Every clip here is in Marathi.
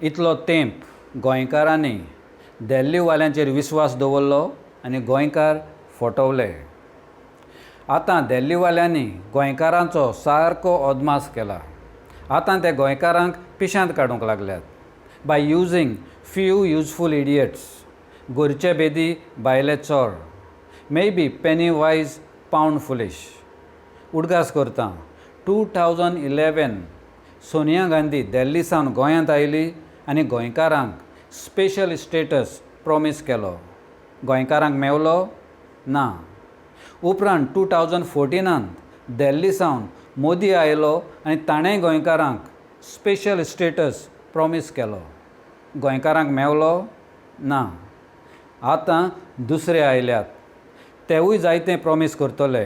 इतलो तेंप गोंयकारांनी दिल्लीवाल्यांचेर विस्वास दवरलो आनी गोंयकार फटवले. आतां दिल्लीवाल्यांनी गोंयकारांचो सारको अदमास केला. आतां ते गोंयकारांक पिश्यांत काडूंक लागल्यात. By using few useful idiots, गोरचे बेदी भायले चोर, may be penny wise pound foolish. उडगास करता 2011 सोनिया गांधी दिल्ली सावन गोंयांत आयली आनी गोंयकारांक स्पेशल स्टेटस प्रॉमीस केलो. गोंयकारांक मेवलो ना. उपरांत 2014 दिल्ली सावन मोदी आयलो आनी ताणेंय गोंयकारांक स्पेशल स्टेटस प्रॉमीस केलो. गोंयकारांक मेवलो ना. आतां दुसरे आयल्यात. तेवूय जायतें प्रॉमीस करतले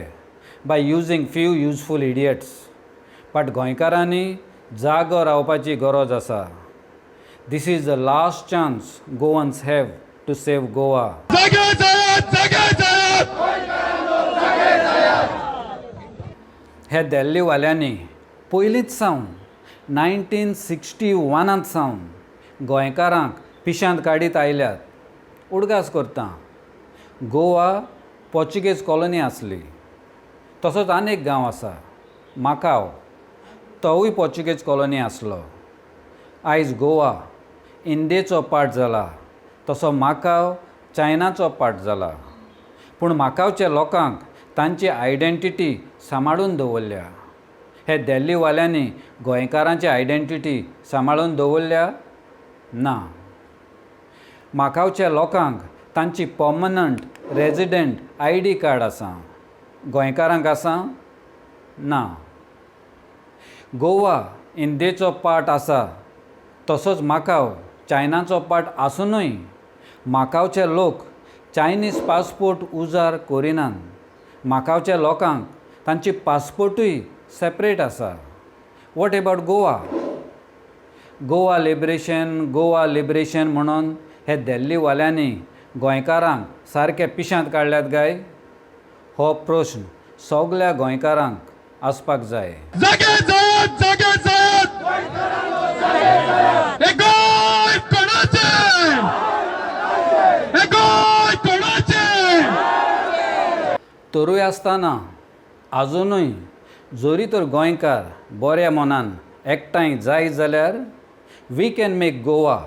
bye using few useful idiots. But गोंयकारांनी जागो रावपाची गरज आसा. This is the last chance Goans have to save Goa. हे दिल्लीवाल्यांनी पयलींच सावन 1961 सावन गोंयकारांक पिश्यांत काडीत आयल्यात. उडगास करता गोवा पोर्चुगेज कॉलनी आसली. तसोच आनी एक गांव आसा माकाव, तोवूय पोर्चुगेज कॉलनी आसलो. आयज गोवा इंडियेचो पार्ट जाला, तसो माकाव चायनाचो पार्ट जाला. पूण माकावच्या लोकांक तांची आयडेंटिटी सांबाळून दवरल्या. हे दिल्लीवाल्यांनी गोंयकारांची आयडेंटिटी सांबाळून दवरल्या ना. माकावच्या लोकांक तांची पर्मनंट रेजिडेंट ID कार्ड आसा. गोंयकारांक आसा ना. गोवा इंडियेचो पार्ट आसा, तसोच माकाव चायनाचो पार्ट आसुनूय माकावचे लोक चायनीज पासपोर्ट उजार करिनात. माकावच्या लोकांक तांची पासपोर्टूय सेपरेट आसा. What about Goa? Goa liberation म्हणून हे दिल्लीवाल्यांनी गोंयकारांक सारके पिश्यांत काडल्यात काय? हो प्रश्न सगल्या गोंयकारांक आसपाक जाय. तरूय आसतना आजुनूय जोरी तर गोंयकार बऱ्या मनान एकठांय जायत जाल्यार we can make Goa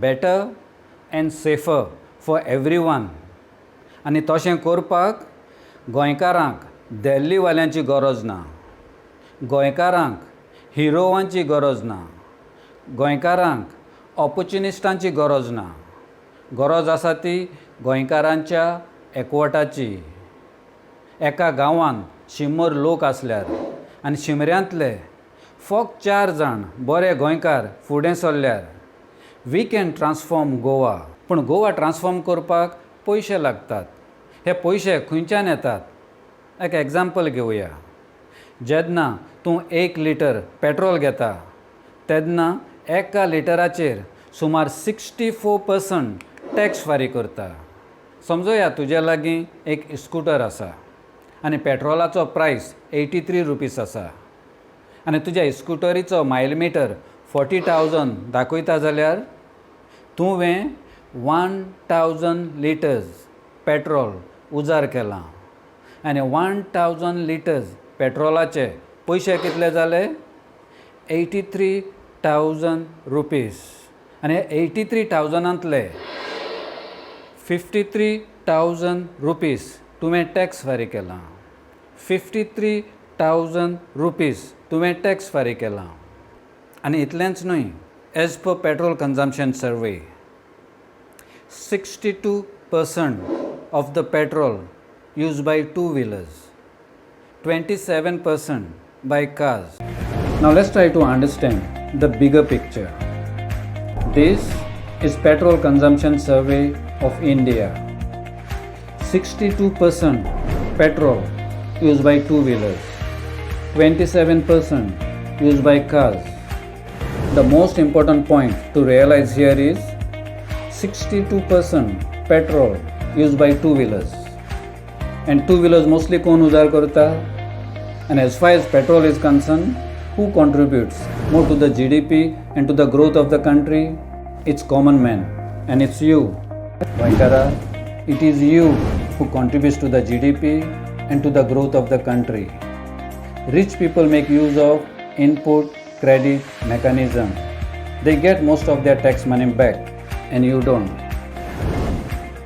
better and safer for everyone. आनी तशें करपाक गोंयकारांक दिल्लीवाल्यांची गरज ना. गोंयकारांक हिरोवांची गरज ना. गोंयकारांक ऑपॉर्च्युनिस्टांची गरज ना. गरज आसा ती गोंयकारांच्या एकवटाची. एका गांवांत 100 लोक आसल्यार आनी 100रांतले फक्त 4 जाण बरे गोंयकार फुडें सरल्यार वी कॅन ट्रान्सफॉर्म गोवा. पूण गोवा ट्रान्सफॉर्म करपाक पयशे लागतात. हे पयशे खंयच्यान येतात? एक एग्जाम्पल घेवया. जेन्ना तूं 1 लिटर पेट्रोल घेता तेन्ना एका लिटराचेर सुमार 64% टॅक्स फारीक करता. समजुया तुजे लागीं एक स्कूटर आसा आनी पेट्रोलाचो प्रायस 83 रुपीज आसा आनी तुज्या स्कूटरीचो मायलमिटर 40,000 दाखयता जाल्यार तुवें 1000 लिटर्स पेट्रोल उजार केलां आनी 1000 लिटर्स पेट्रोलाचे पयशे कितले जाले? 83,000 रुपीज. आनी 83,000तले 53,000 रुपीज तुवें टॅक्स फारीक केलां. 53,000 रुपीज तुवें टॅक्स फारीक केलां. आनी इतलेंच न्हय, as per petrol consumption survey 62% of the petrol used by two-wheelers, 27% by cars. Now let's try to understand the bigger picture. This is petrol consumption survey of India. 62% petrol used by two-wheelers, 27% used by cars. The most important point to realize here is 62% petrol used by two-wheelers. And two-wheelers mostly कोण उजार करता? And as far as petrol is concerned, who contributes more to the GDP and to the growth of the country? It's common man, and it's you. Goinkara, it is you who contributes to the GDP and to the growth of the country. Rich people make use of input credit mechanism. They get most of their tax money back, and you don't.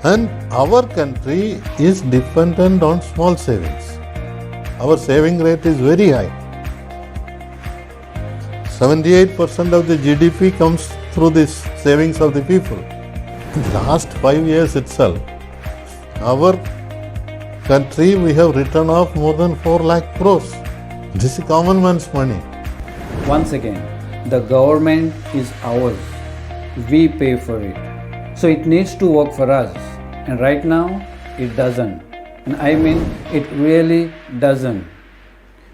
And our country is dependent on small savings. Our saving rate is very high. 78% of the GDP comes through this savings of the people. In the last 5 years itself, our country we have written off more than 4 lakh crores. This is common man's money. Once again, the government is ours. We pay for it. So it needs to work for us. And right now, it doesn't. And I mean, it really doesn't.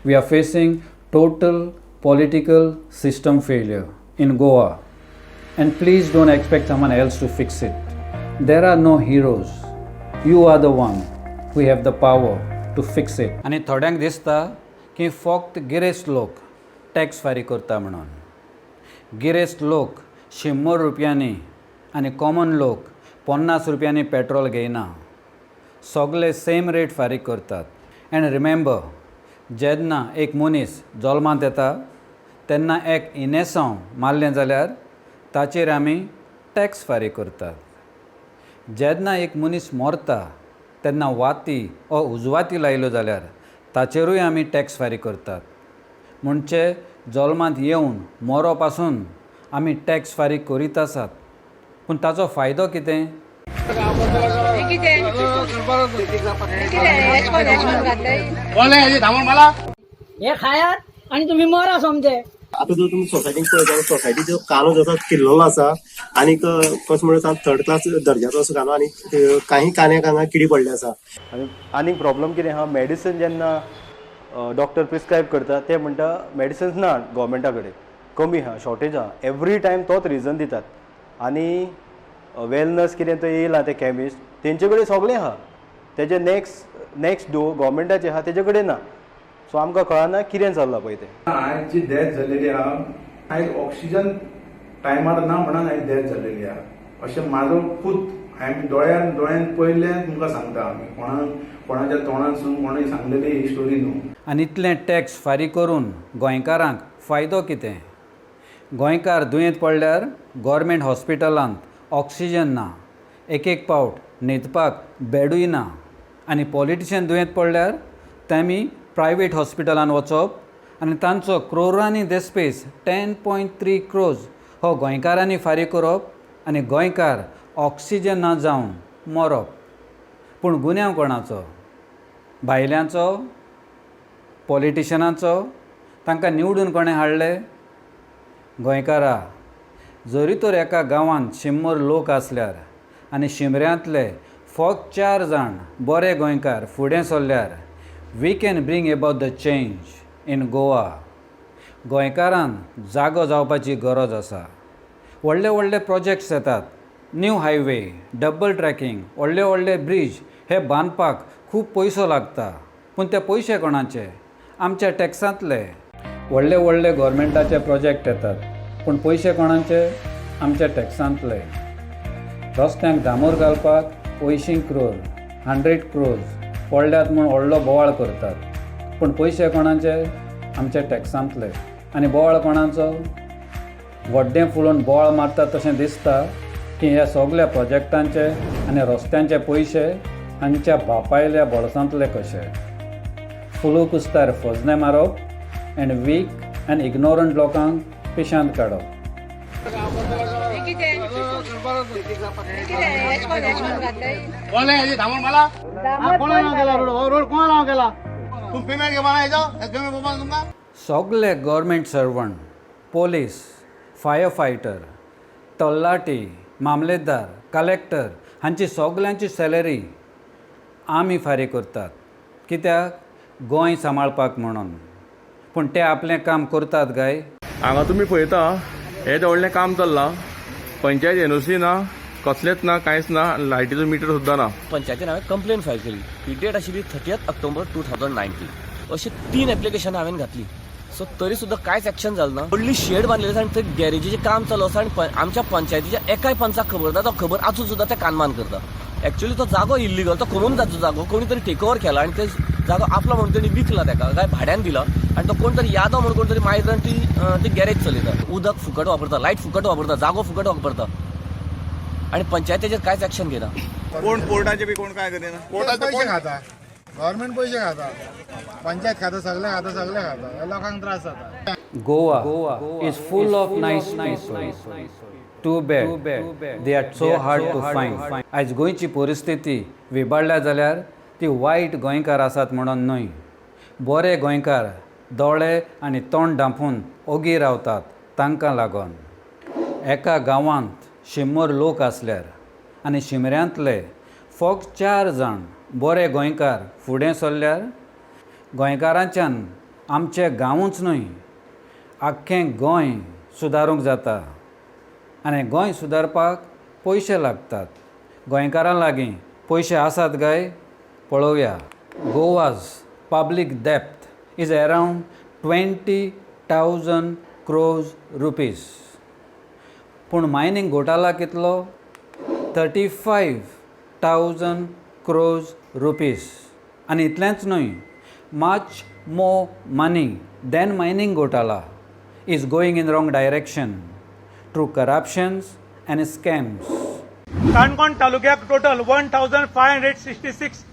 We are facing total political system failure in Goa. And please don't expect someone else to fix it. There are no heroes. You are the one who have the power to fix it. आणि थोड्यांक दिसता की फक्त गिरेस्त लोक टॅक्स फारीक करता म्हणून. गिरेस्त लोक 100 रुपयांनी आनी कॉमन लोक 50 रुपयांनी पेट्रोल घेयना. सगळे सेम रेट फारीक करतात. अँड रिमेंबर, जेन्ना एक मनीस जल्मांत येता तेन्ना एक इनेसांव मारलें जाल्यार ताचेर आमी टॅक्स फारीक करतात. जेन्ना एक मनीस मरता तेन्ना वाती वा उजवाती लायल्यो जाल्यार ताचेरूय आमी टॅक्स फारीक करतात. म्हणजे जल्मांत येवन मरो पासून आमी टॅक्स फारीक करीत आसात. पूण ताचो फायदो कितें? हे खायात आणि तुम्ही मरा समजे. आता जर तुम्ही सोसायटीन पळयता, सोसायटीचो कानो जो आसा किल्ललो आसा आनी कसो म्हणटा थर्ड क्लास दर्जाचो असो कानो आनी काही कान्याक किडी पडले आसा. आनी प्रॉब्लम कितें आहा, मेडिसीन जेन्ना डॉक्टर प्रिस्क्रायब करता ते म्हणटा मेडिसिन्स ना गव्हर्मेंटा कडेन, कमी आहा, शॉर्टेज आहा. एवरी टायम तोच रिजन दितात. आनी वेलनस कितें तो येयला ते कॅमिस्ट तेंचे कडेन सगळें आहा, तेजे नेक्स्ट डो गव्हर्मेंटाचे आहा तेजे कडेन ना. सो आमकां कळना कितें चल्लां पळय तें. आयज जी डेथ जाल्लेली आहा, आयज ऑक्सिजन टायमार ना म्हणून आयज डेथ जाल्लेली आहा अशें म्हाजो खूद हांवें दोळ्यान पळयल्लें तुमकां सांगता. कोणाच्या तोंडासून कोणें सांगलेली ही स्टोरी न्हू. आनी इतलें टॅक्स फारीक करून गोंयकारांक फायदो कितें? गोंयकार दुयेंत पडल्यार गव्हर्मेंट हॉस्पिटलांत ऑक्सिजन ना, एक पावट न्हिदपाक बेडूय ना. आनी पॉलिटिशियन दुयेंत पडल्यार तेमी प्रायवेट हॉस्पिटलांत वचप आनी तांचो क्रोरांनी देस्पेस 10.3 crores हो गोंयकारांनी फारीक करप आनी गोंयकार ऑक्सिजन ना जावन मरप. पूण गुन्यांव कोणाचो? भायल्यांचो? पॉलिटिशनाचो? तांकां निवडून कोणें हाडले? गोंयकारा, जरी तर एका गांवांत 100 लोक आसल्यार आनी 100 फक्त 4 जाण बरे गोंयकार फुडें सरल्यार we can bring about the change in Goa. गोंयकारांक जागो जावपाची गरज आसा. व्हडले प्रोजेक्ट्स येतात. न्यू हायवे, डबल ट्रॅकिंग, व्हडले ब्रिज हे बांदपाक खूब पयसो लागता. पूण ते पयशे कोणाचे? आमच्या टॅक्सांतले. व्हडले गव्हर्मेंटाचे प्रोजेक्ट येतात. पूण पयशे कोणाचे? आमच्या टॅक्सांतले. रस्त्यांक डांबोर घालपाक 80 crore, 100 crores पडल्यात म्हूण व्हडलो बोवाळ करतात. पूण पयशे कोणाचे? आमच्या टॅक्सांतले. आनी बोवाळ कोणाचो? व्हड्डें फुलोवन बोवाळ मारतात तशें दिसता की ह्या सगळ्या प्रोजेक्टांचे आनी रस्त्यांचे पयशे हांच्या बापायल्या बोळसांतले कशे. फुलो कुस्तार फजने मारप आनी वीक आनी इग्नोरंट लोकांक पिशांत काडप. सगळे government servant, police, fire fighter, talathi, मामलेदार, कलेक्टर हांची सगळ्यांची सॅलरी आमी फारीक करतात. कित्याक? गोंय सांबाळपाक म्हणून. पूण ते आपलें काम करतात काय? हांगा तुमी पळयता हें व्हडलें काम चल्लां. पंचायत एनओसी ना, कसलेंच ना, कांयच ना, लायटीचो मिटर सुद्दां ना. पंचायतीन हांवें कंप्लेन फायल केली. ही डेट आशिल्ली 30th October 2019. अशी 3 एप्लिकेशनां हांवें घातली. सो तरी सुद्धा कांयच एक्शन जालें ना. व्हडली शेड बांदलेली आसा आनी थंय गॅरेजीचें काम चालू आसा आनी आमच्या पंचायतीच्या एकाय पंचाक खबर ना, तो खबर आसून सुद्धा ते कानमान करता. एक्चुअली तो जागो इल्लीगल, तो करून जाचो जागो कोणी तरी टेक ओव्हर केला आनी ते जागो आपलो म्हणून तेणी विकला ताका, काय भाड्यान दिला आनी तो कोण तरी यादव म्हणून कोण तरी मायरान ती गॅरेज चलयता. उदक फुकट वापरता, लायट फुकट वापरता, जागो फुकट वापरता आनी पंचायतीचेर कांयच एक्शन घेना. कोण कोर्टाचे बी कोण काय करेना. कोर्टाचे पैसे खाता, गव्हर्नमेंट पैसे खाता, पंचायत खाता, सगळे खाता, लोकांक त्रास जाता. Goa is full of nice people. Too bad they are so hard to find. आज गोंयची परिस्थिती विबाडल्या जाल्यार ती वायट गोंयकार आसात म्हणून न्हय. बरे गोंयकार दोळे आनी तोंड धांपून ओगी रावतात तांकां लागून. एका गांवांत 100 लोक आसल्यार आनी शिमऱ्यांतले फकत 4 जाण बरे गोंयकार फुडें सरल्यार गोंयकारांच्यान आमचें गांवूच न्हय आख्खें गोंय सुदारूंक जाता. आनी गोंय सुदारपाक पयशे लागतात. गोंयकारां लागीं पयशे आसात काय पळोवया. गोवाज पब्लीक डेप्थ इज अरावंड 20,000 crores rupees. पूण मायनींग घोटाला कितलो? 35,000 crores rupees. आनी इतलेंच न्हय, much more money than mining घोटाला is going in wrong direction through corruptions and scams. Canacona तालुक्याक टोटल 1566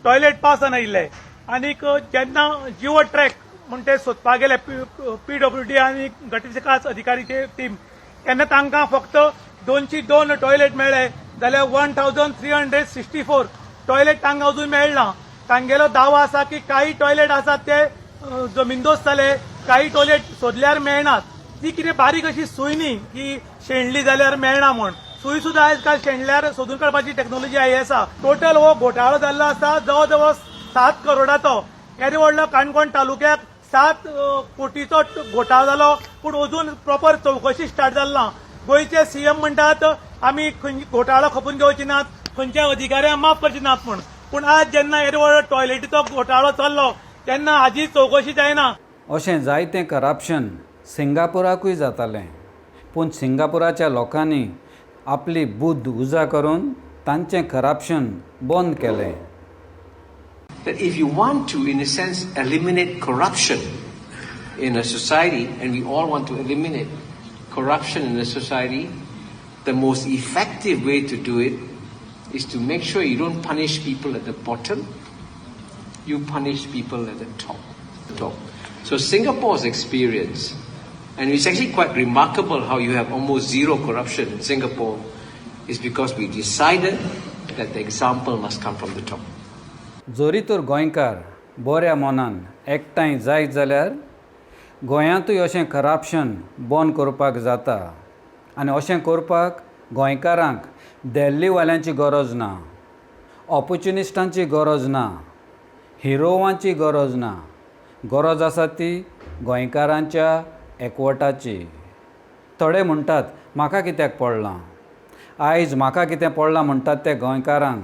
टॉयलेट पास आयिल्ले आनीक जेन्ना जिओ ट्रॅक म्हण ते सोदपाक गेले PWD आनी गट विकास अधिकारीचे टीम, तेन्ना तांकां फक्त 202 टॉयलेट मेळ्ळे जाल्यार 1364 टॉयलेट तांकां अजून मेळना. तांगेलो दावो आसा की काही टॉयलेट आसात ते जमीनदोस्त जाले, काही टॉयलेट सोदल्यार मेळनात. ती कितें बारीक अशी सूय न्ही की शेणली जाल्यार मेळना म्हण. सूय सुद्दां आयज काल शेणल्यार सोदून काडपाची टेक्नॉलॉजी आसा. टोटल हो घोटाळो जाल्लो आसा जवळ जवळ 7 करोडाचो. येदे व्हडलो काणकोण तालुक्याक 7 कोटीचो घोटाळो जालो, पूण अजून प्रॉपर चौकशी स्टार्ट जाली ना. गोंयचे सीएम म्हणटात आमी घोटाळो खपून घेवचे नात, खंयच्या अधिकाऱ्यांक माफ करचे नात म्हण. पूण आज जेन्ना येदे व्हडलो टॉयलेटीचो घोटाळो चल्लो तेन्ना हाजी चौकशी जायना. अशें जायतें करप्शन सिंगापुराकूय जातालें, पूण सिंगापुराच्या लोकांनी आपली बुद्ध उजा करून तांचें करप्शन बंद केलें. That if you want to, in a sense, eliminate corruption in a society, and we all want to eliminate corruption in a society, the most effective way to do it is to make sure you don't punish people at the bottom, you punish people at the top. So Singapore's experience, and it's actually quite remarkable how you have almost zero corruption in Singapore, is because we decided that the example must come from the top. जोरी तर गोंयकार बऱ्या मनान एकठांय जायत जाल्यार गोंयांतूय अशें करप्शन बंद करपाक जाता. आनी अशें करपाक गोंयकारांक दिल्लीवाल्यांची गरज ना, ऑपॉर्च्युनिस्टांची गरज ना, हिरोवांची गरज ना. गरज आसा ती गोंयकारांच्या एकवटाची. थोडे म्हणटात म्हाका कित्याक पडलां, आयज म्हाका कितें पडलां म्हणटात ते गोंयकारांक.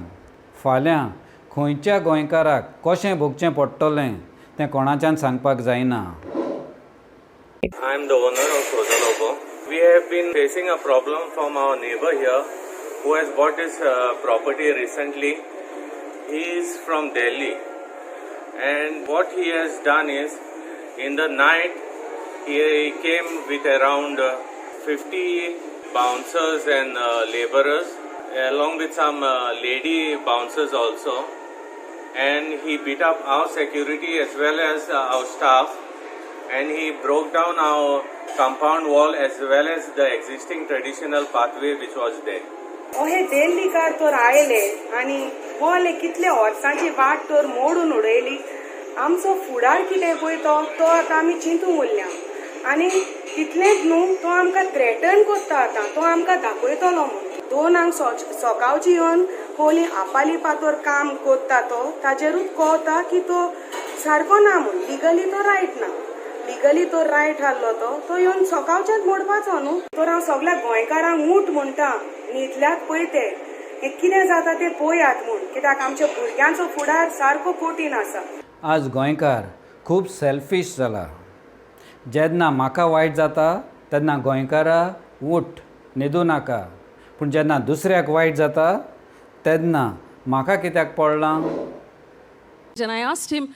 फाल्यां खंयच्या गोंयकाराक कशें भोगचें पडटलें तें कोणाच्यान सांगपाक जायना. I am the owner of Rodalobo. We have been facing a problem from our neighbor here who has bought his property recently. He is from Delhi, and what he has done is in the night he came with around 50 bouncers and laborers along with some lady bouncers also, and he beat up our security as well as our staff, and he broke down our compound wall as well as the existing traditional pathway which was there. हे दिल्लीकार तर आयले आनी बोले कितले वर्सांची वाट तर मोडून उडयली. आमचो फुडार कितें पळय तो आतां आमी चिंतूंक उरल्या. आनी तितलेंच न्हू, तो आमकां थ्रेटन करता आतां, तो आमकां दाखयतलो म्हणून. 2 हांग सकाळची येवन होली आपाली पातोर काम करता तो, ताजेरूच कळटा की तो सारको ना म्हूण. लिगली तो रायट ना, लिगली तो रायट आहलो तो येवन सकाळच्याच मोडपाचो न्हू. तर हांव सगळ्या गोंयकारांक उठ म्हणटा, न्हिदल्यात पळय ते, हें कितें जाता तें पळयात म्हूण. कित्याक आमच्या भुरग्यांचो फुडार सारको कठीण आसा. आज गोंयकार खूब सेल्फीश जाला. जेन्ना म्हाका वायट जाता तेन्ना गोंयकारा उठ न्हिदूं नाका, पूण जेन्ना दुसऱ्याक वायट जाता तेन्ना म्हाका कित्याक पडलां? And I asked him,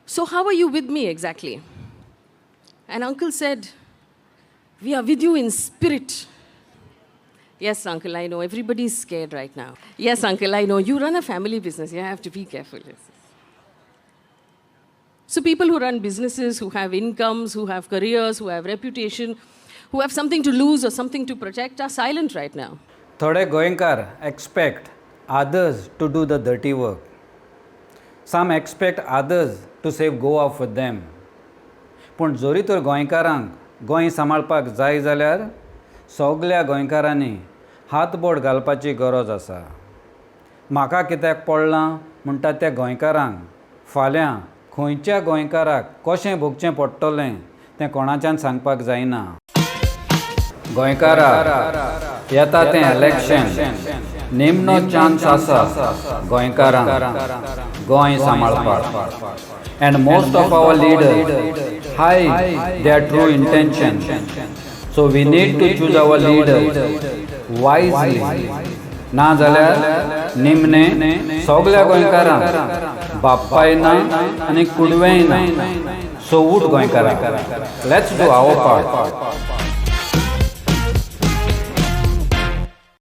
so how are you with me exactly? And uncle said, we are with you in spirit. Yes, uncle, I know. Everybody is scared right now. Yes, uncle, I know. You run a family business. You have to be careful. Yes. So people who run businesses, who have incomes, who have careers, who have reputation, who have something to lose or something to protect are silent right now. थोडे गोंयकार expect others to do the dirty work. Some expect others to save Goa for them. पूण जोरी तर गोंयकारांक गोंय सांबाळपाक जाय जाल्यार सगळ्या गोंयकारांनी हातबोड घालपाची गरज आसा. म्हाका कित्याक पडलां म्हणटा त्या गोंयकारांक फाल्यां खंयच्या गोंयकाराक कशें भोगचें पडटलें तें कोणाच्यान सांगपाक जायना. गोंयकारां येता तें इलेक्शन, निमणो चान्स आसा गोंयकारांक गोंय सांबाळपाक. And most of our leaders hide their true intention. So we need to choose our leaders wisely. ना जाल्यार निमणे सगळ्या गोंयकारांक बाप्पाय ना आनी कुडवेंय ना. So उठ गोंयकारां, let's do our part.